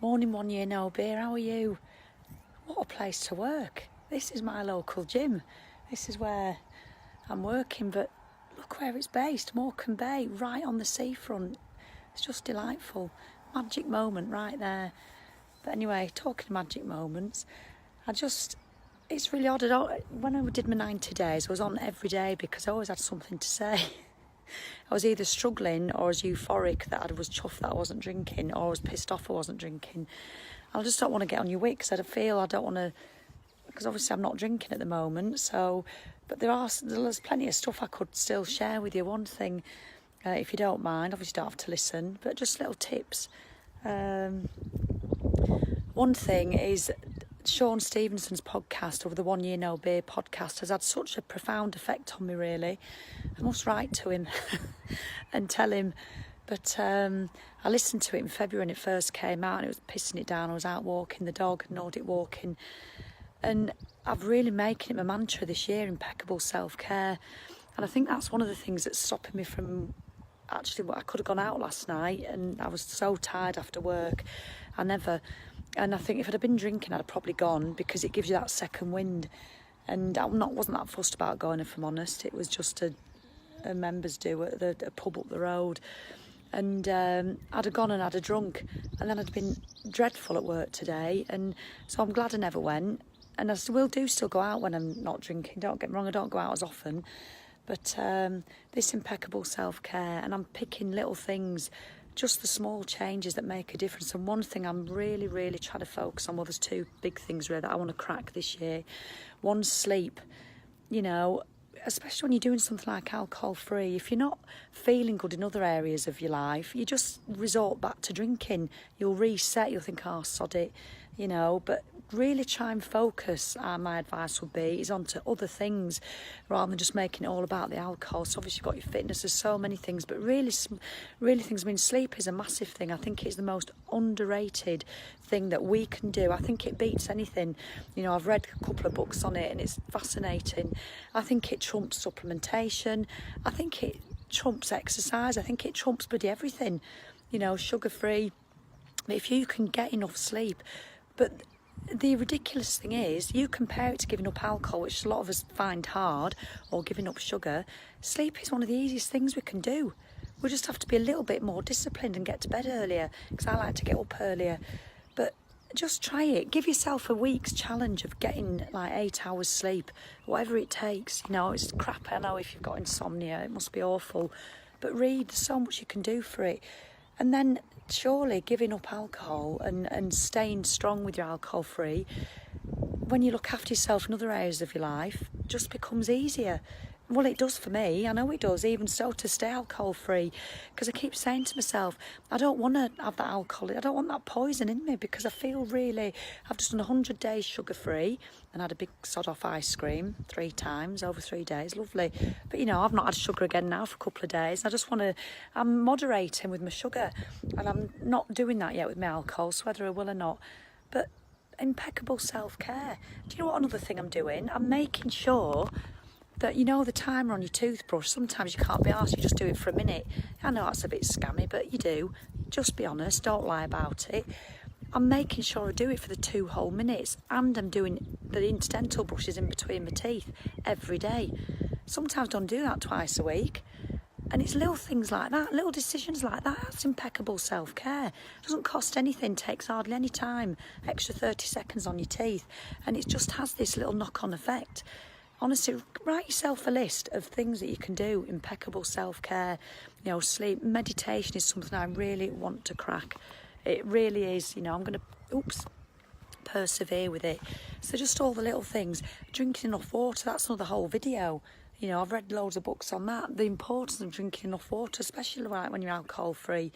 Morning, 1 year no beer. How are you? What a place to work. This is my local gym. This is where I'm working, but look where it's based. Morecambe Bay, right on the seafront. It's just delightful. Magic moment right there. But anyway, talking of magic moments, it's really odd. When I did my 90 days, I was on every day because I always had something to say. I was either struggling or I was euphoric that I was chuffed that I wasn't drinking, or I was pissed off I wasn't drinking. I just don't want to get on your wick because I don't want to, because obviously I'm not drinking at the moment. So, but there's plenty of stuff I could still share with you. One thing, if you don't mind, obviously you don't have to listen, but just little tips. One thing is Stephenson's podcast, or the 1 year no beer podcast, has had such a profound effect on me, really. I must write to him and tell him. But I listened to it in February when it first came out and it was pissing it down. I was out walking the dog, Nordic walking. And I've really making it my mantra this year, impeccable self-care. And I think that's one of the things that's stopping me from actually, I could have gone out last night and I was so tired after work. And I think if I'd have been drinking, I'd have probably gone, because it gives you that second wind. And I wasn't that fussed about going, if I'm honest. It was just a members do at a pub up the road. And I'd have gone and I'd have drunk. And then I'd been dreadful at work today. And so I'm glad I never went. And I still go out when I'm not drinking. Don't get me wrong, I don't go out as often. But this impeccable self-care, and I'm picking little things, just the small changes that make a difference. And one thing I'm really, really trying to focus on, well, there's two big things really that I want to crack this year. One's sleep. You know, especially when you're doing something like alcohol-free, if you're not feeling good in other areas of your life, you just resort back to drinking. You'll reset, you'll think, oh, sod it, you know, but really try and focus, my advice would be, is onto other things rather than just making it all about the alcohol. So obviously you've got your fitness, there's so many things, but really things. I mean, sleep is a massive thing. I think it's the most underrated thing that we can do. I think it beats anything. You know, I've read a couple of books on it and it's fascinating. I think it trumps supplementation. I think it trumps exercise. I think it trumps bloody everything. You know, sugar-free. But if you can get enough sleep, but the ridiculous thing is, you compare it to giving up alcohol, which a lot of us find hard, or giving up sugar. Sleep is one of the easiest things we can do. We just have to be a little bit more disciplined and get to bed earlier, because I like to get up earlier. But just try it. Give yourself a week's challenge of getting like 8 hours sleep, whatever it takes. You know, it's crap. I know if you've got insomnia, it must be awful. But read, there's so much you can do for it. And then surely giving up alcohol and staying strong with your alcohol-free, when you look after yourself in other areas of your life, just becomes easier. Well, it does for me. I know it does, even so, to stay alcohol-free. Because I keep saying to myself, I don't want to have that alcohol. I don't want that poison in me, because I feel really... I've just done 100 days sugar-free and had a big sod-off ice cream 3 times over 3 days. Lovely. But, you know, I've not had sugar again now for a couple of days. I just want to... I'm moderating with my sugar. And I'm not doing that yet with my alcohol, so whether I will or not. But impeccable self-care. Do you know what another thing I'm doing? I'm making sure that, you know, the timer on your toothbrush, sometimes you can't be arsed, you just do it for a minute. I know that's a bit scammy, but you do. Just be honest, don't lie about it. I'm making sure I do it for the 2 whole minutes, and I'm doing the incidental brushes in between my teeth every day. Sometimes I don't do that twice a week. And it's little things like that, little decisions like that. That's impeccable self-care. Doesn't cost anything, takes hardly any time, extra 30 seconds on your teeth, and it just has this little knock-on effect. Honestly, write yourself a list of things that you can do. Impeccable self-care, you know, sleep. Meditation is something I really want to crack. It really is, you know, I'm going to, persevere with it. So just all the little things. Drinking enough water, that's another whole video. You know, I've read loads of books on that. The importance of drinking enough water, especially like when you're alcohol-free.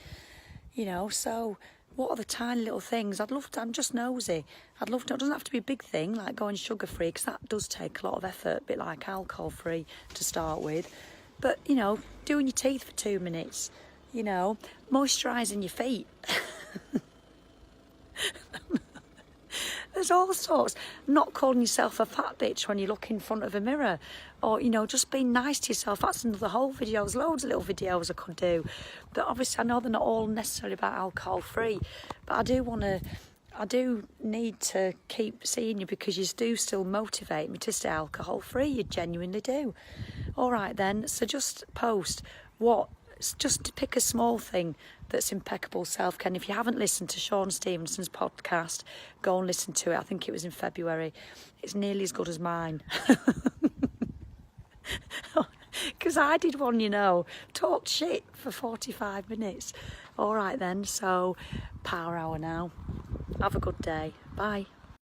You know, so... What are the tiny little things? I'm just nosy. I'd love to, it doesn't have to be a big thing, like going sugar-free, because that does take a lot of effort, a bit like alcohol-free to start with. But, you know, doing your teeth for 2 minutes, you know, moisturising your feet. There's there's all sorts. Not calling yourself a fat bitch when you look in front of a mirror, or, you know, just being nice to yourself. That's another whole video. There's loads of little videos I could do, but obviously I know they're not all necessarily about alcohol free, but I do need to keep seeing you, because you do still motivate me to stay alcohol free. You genuinely do. All right then, so just post just to pick a small thing that's impeccable self-care. And if you haven't listened to Sean Stephenson's podcast, go and listen to it. I think it was in February. It's nearly as good as mine. Because I did one, you know, talked shit for 45 minutes. All right then, so power hour now. Have a good day. Bye.